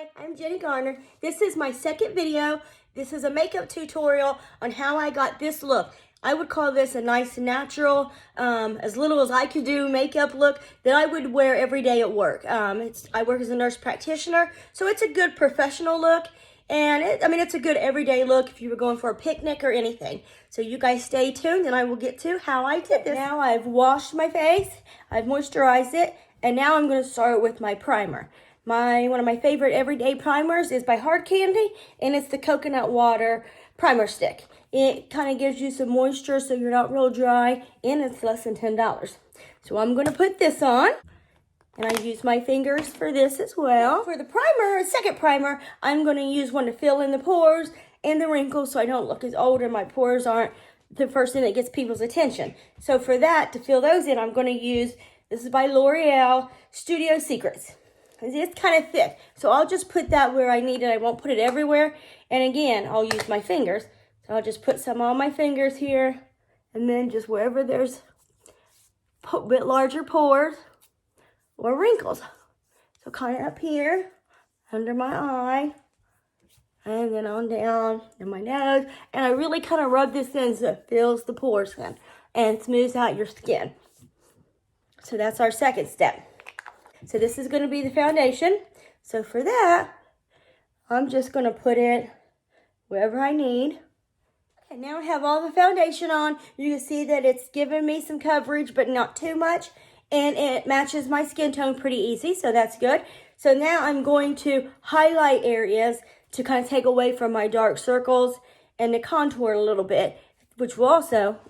Hi, I'm Jenny Garner. This is my second video. This is a makeup tutorial on how I got this look. I would call this a nice natural, as little as I could do makeup look that I would wear every day at work. I work as a nurse practitioner, so it's a good professional look. And it's a good everyday look if you were going for a picnic or anything. So you guys stay tuned and I will get to how I did this. Now I've washed my face, I've moisturized it, and now I'm going to start with my primer. One of my favorite everyday primers is by Hard Candy, and it's the coconut water primer stick. It kind of gives you some moisture so you're not real dry, and it's less than $10. So I'm going to put this on, and I use my fingers for this as well. For the primer, second primer, I'm going to use one to fill in the pores and the wrinkles so I don't look as old and my pores aren't the first thing that gets people's attention. So for that, to fill those in, I'm going to use, this is by L'Oreal, Studio Secrets. It's kind of thick, so I'll just put that where I need it. I won't put it everywhere. And again, I'll use my fingers. So I'll just put some on my fingers here, and then just wherever there's a bit larger pores or wrinkles. So kind of up here, under my eye, and then on down in my nose. And I really kind of rub this in so it fills the pores in and smooths out your skin. So that's our second step. So this is going to be the foundation. So for that, I'm just going to put it wherever I need. Okay, now I have all the foundation on. You can see that it's giving me some coverage, but not too much. And it matches my skin tone pretty easy, so that's good. So now I'm going to highlight areas to kind of take away from my dark circles and to contour a little bit, which will also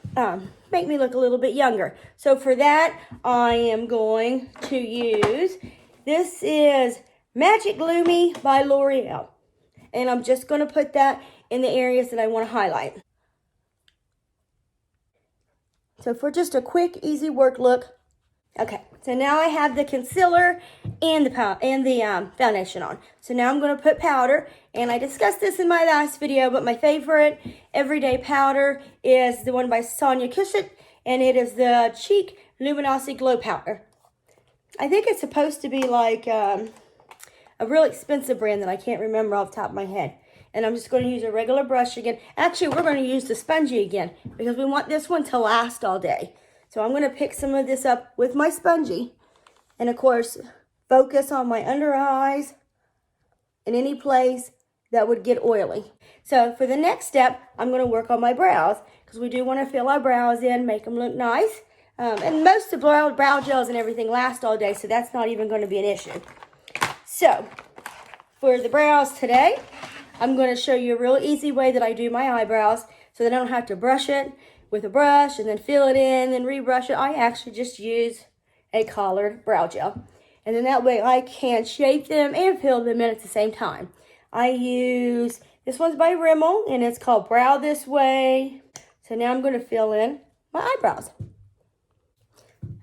make me look a little bit younger. So for that, I am going to use, this is Magic Gloomy by L'Oreal. And I'm just going to put that in the areas that I want to highlight. So for just a quick, easy work look. Okay, so now I have the concealer and the foundation on. So now I'm going to put powder, and I discussed this in my last video, but my favorite everyday powder is the one by Sonia Kashuk, and it is the Cheek Luminosity Glow Powder. I think it's supposed to be like a real expensive brand that I can't remember off the top of my head. And I'm just going to use a regular brush again. Actually, we're going to use the spongy again because we want this one to last all day. So I'm going to pick some of this up with my spongy. And of course, focus on my under eyes and any place that would get oily. So for the next step, I'm going to work on my brows because we do want to fill our brows in, make them look nice. And most of the brow gels and everything last all day, so that's not even going to be an issue. So for the brows today, I'm going to show you a real easy way that I do my eyebrows so that I don't have to brush it with a brush and then fill it in, then rebrush it. I actually just use a collared brow gel. And then that way I can shape them and fill them in at the same time. I use, this one's by Rimmel, and it's called Brow This Way. So now I'm going to fill in my eyebrows.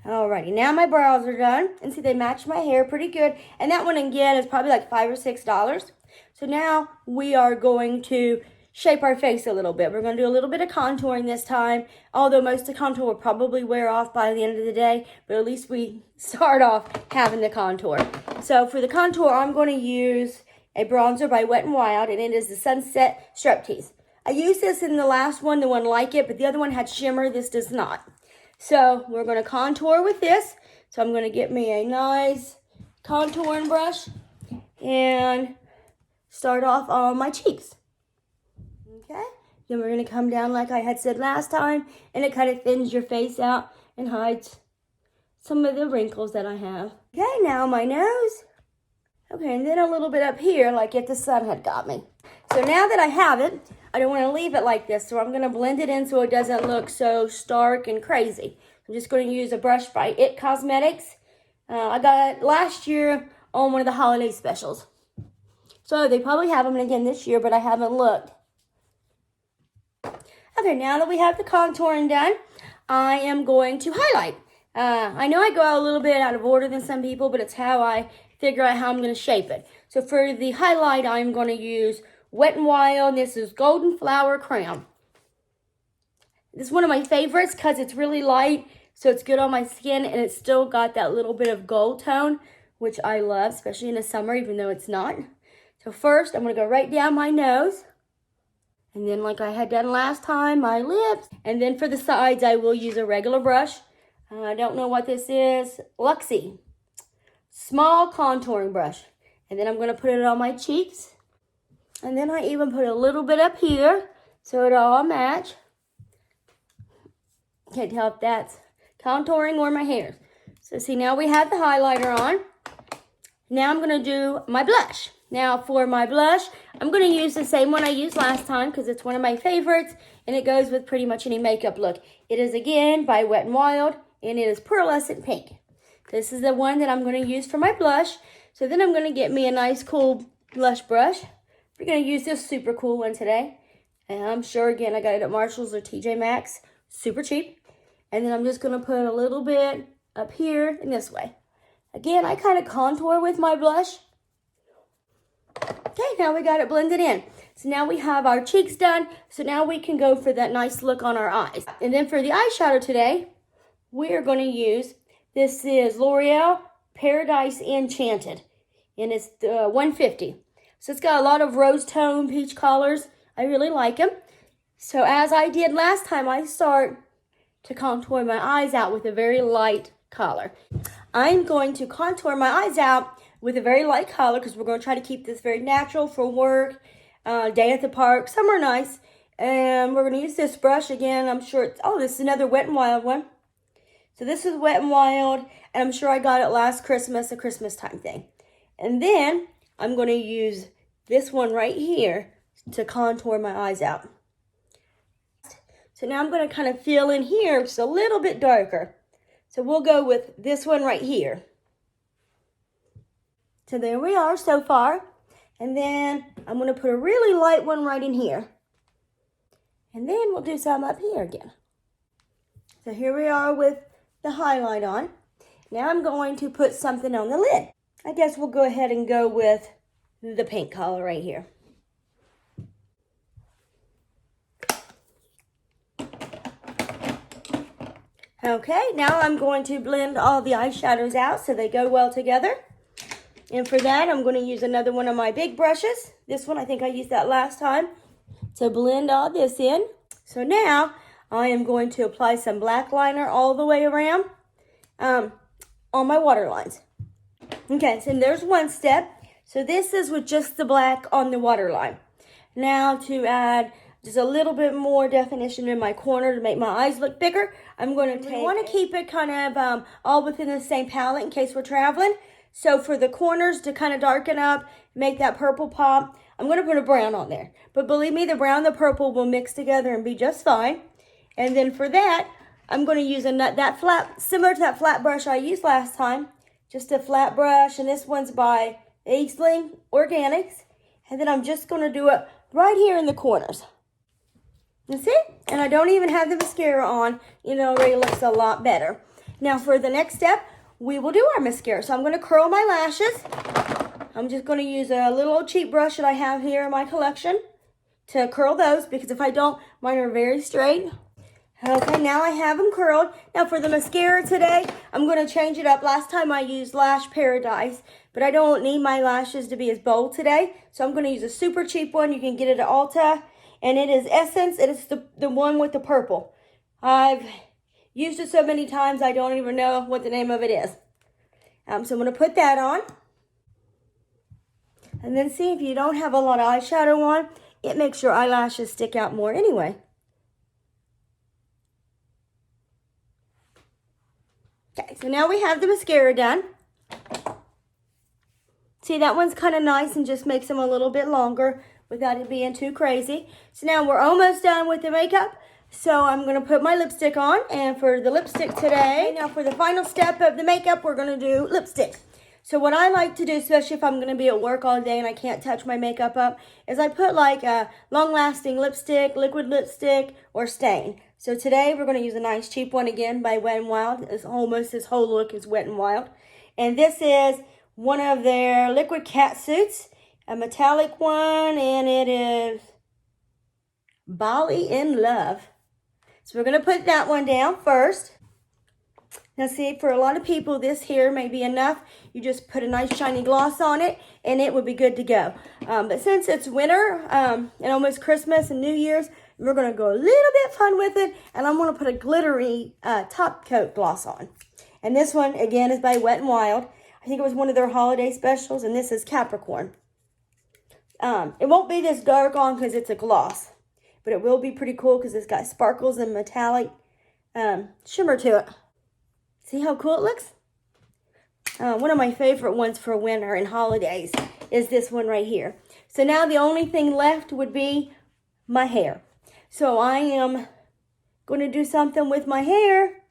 Alrighty, now my brows are done. And see, they match my hair pretty good. And that one, again, is probably like $5 or $6. So now we are going to shape our face a little bit. We're going to do a little bit of contouring this time, although most of the contour will probably wear off by the end of the day, but at least we start off having the contour. So for the contour, I'm going to use a bronzer by Wet n Wild, and it is the Sunset Striptease. I used this in the last one, the one like it, but the other one had shimmer. This does not. So we're going to contour with this. So I'm going to get me a nice contouring brush and start off on my cheeks. Okay, then we're going to come down like I had said last time, and it kind of thins your face out and hides some of the wrinkles that I have. Okay, now my nose. Okay, and then a little bit up here like if the sun had got me. So now that I have it, I don't want to leave it like this, so I'm going to blend it in so it doesn't look so stark and crazy. I'm just going to use a brush by It Cosmetics. I got it last year on one of the holiday specials. So they probably have them again this year, but I haven't looked. Okay, now that we have the contouring done, I am going to highlight. I know I go out a little bit out of order than some people, but it's how I figure out how I'm going to shape it. So for the highlight, I'm going to use Wet n Wild. This is Golden Flower Crown. This is one of my favorites because it's really light, so it's good on my skin, and it's still got that little bit of gold tone, which I love, especially in the summer, even though it's not. So first, I'm going to go right down my nose. And then like I had done last time, my lips. And then for the sides, I will use a regular brush. I don't know what this is. Luxie. Small contouring brush. And then I'm going to put it on my cheeks. And then I even put a little bit up here so it all match. Can't tell if that's contouring or my hair. So see, now we have the highlighter on. Now I'm going to do my blush. Now for my blush, I'm going to use the same one I used last time because it's one of my favorites and it goes with pretty much any makeup look. It is again by Wet n Wild and it is Pearlescent Pink. This is the one that I'm going to use for my blush. So then I'm going to get me a nice cool blush brush. We're going to use this super cool one today. And I'm sure again I got it at Marshall's or TJ Maxx. Super cheap. And then I'm just going to put a little bit up here and this way. Again, I kind of contour with my blush. Okay, now we got it blended in. So now we have our cheeks done. So now we can go for that nice look on our eyes. And then for the eyeshadow today, we are going to use, this is L'Oreal Paradise Enchanted. And it's 150. So it's got a lot of rose tone peach colors. I really like them. So as I did last time, I start to contour my eyes out with a very light color. I'm going to contour my eyes out with a very light color because we're going to try to keep this very natural for work, day at the park, somewhere nice. And we're going to use this brush again. I'm sure it's, oh, this is another Wet n Wild one. So this is Wet n Wild, and I'm sure I got it last Christmas, a Christmas time thing. And then I'm going to use this one right here to contour my eyes out. So now I'm going to kind of fill in here just a little bit darker. So we'll go with this one right here. So there we are so far. And then I'm going to put a really light one right in here. And then we'll do some up here again. So here we are with the highlight on. Now I'm going to put something on the lid. I guess we'll go ahead and go with the pink color right here. Okay, now I'm going to blend all the eyeshadows out so they go well together. And for that, I'm going to use another one of my big brushes. This one, I think I used that last time to blend all this in. So now, I am going to apply some black liner all the way around on my waterlines. Okay, so there's one step. So this is with just the black on the waterline. Now to add just a little bit more definition in my corner to make my eyes look bigger, I'm going to take... We want to keep it kind of all within the same palette in case we're traveling. So for the corners to kind of darken up, make that purple pop, I'm going to put a brown on there. But believe me, the brown and the purple will mix together and be just fine. And then for that, I'm going to use that flat, similar to that flat brush I used last time. Just a flat brush, and this one's by Concealing Organics. And then I'm just going to do it right here in the corners. You see? And I don't even have the mascara on. You know, it already looks a lot better. Now for the next step, we will do our mascara. So I'm going to curl my lashes. I'm just going to use a little old cheap brush that I have here in my collection to curl those, because if I don't, mine are very straight. Okay, now I have them curled. Now for the mascara today, I'm going to change it up. Last time I used Lash Paradise, but I don't need my lashes to be as bold today. So I'm going to use a super cheap one. You can get it at Ulta. And it is Essence. It is the one with the purple. I've used it so many times, I don't even know what the name of it is. So I'm going to put that on. And then see, if you don't have a lot of eyeshadow on, it makes your eyelashes stick out more anyway. Okay, so now we have the mascara done. See, that one's kind of nice and just makes them a little bit longer without it being too crazy. So now we're almost done with the makeup. So I'm going to put my lipstick on. And for the lipstick today, now for the final step of the makeup, we're going to do lipstick. So what I like to do, especially if I'm going to be at work all day and I can't touch my makeup up, is I put like a long-lasting lipstick, liquid lipstick, or stain. So today we're going to use a nice cheap one again by Wet n Wild. It's almost this whole look is Wet n Wild. And this is one of their liquid cat suits, a metallic one, and it is Bali in Love. So we're going to put that one down first. Now see, for a lot of people, this here may be enough. You just put a nice shiny gloss on it and it would be good to go. But since it's winter and almost Christmas and New Year's, we're gonna go a little bit fun with it, and I'm gonna put a glittery top coat gloss on. And this one, again, is by Wet n Wild. I think it was one of their holiday specials, and this is Capricorn. It won't be this dark on because it's a gloss, but it will be pretty cool because it's got sparkles and metallic shimmer to it. See how cool it looks? One of my favorite ones for winter and holidays is this one right here. So now the only thing left would be my hair. So I am going to do something with my hair,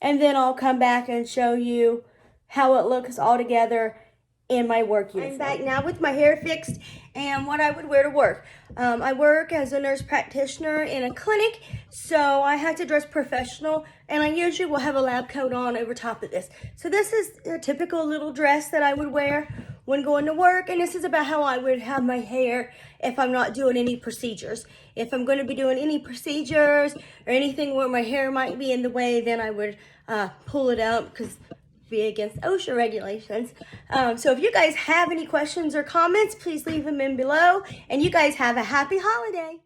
and then I'll come back and show you how it looks all together in my work uniform. I'm back now with my hair fixed and what I would wear to work. I work as a nurse practitioner in a clinic, so I have to dress professional, and I usually will have a lab coat on over top of this. So this is a typical little dress that I would wear when going to work, and this is about how I would have my hair if I'm not doing any procedures. If I'm going to be doing any procedures or anything where my hair might be in the way, then I would pull it out because be against OSHA regulations. So if you guys have any questions or comments, please leave them in below, and you guys have a happy holiday.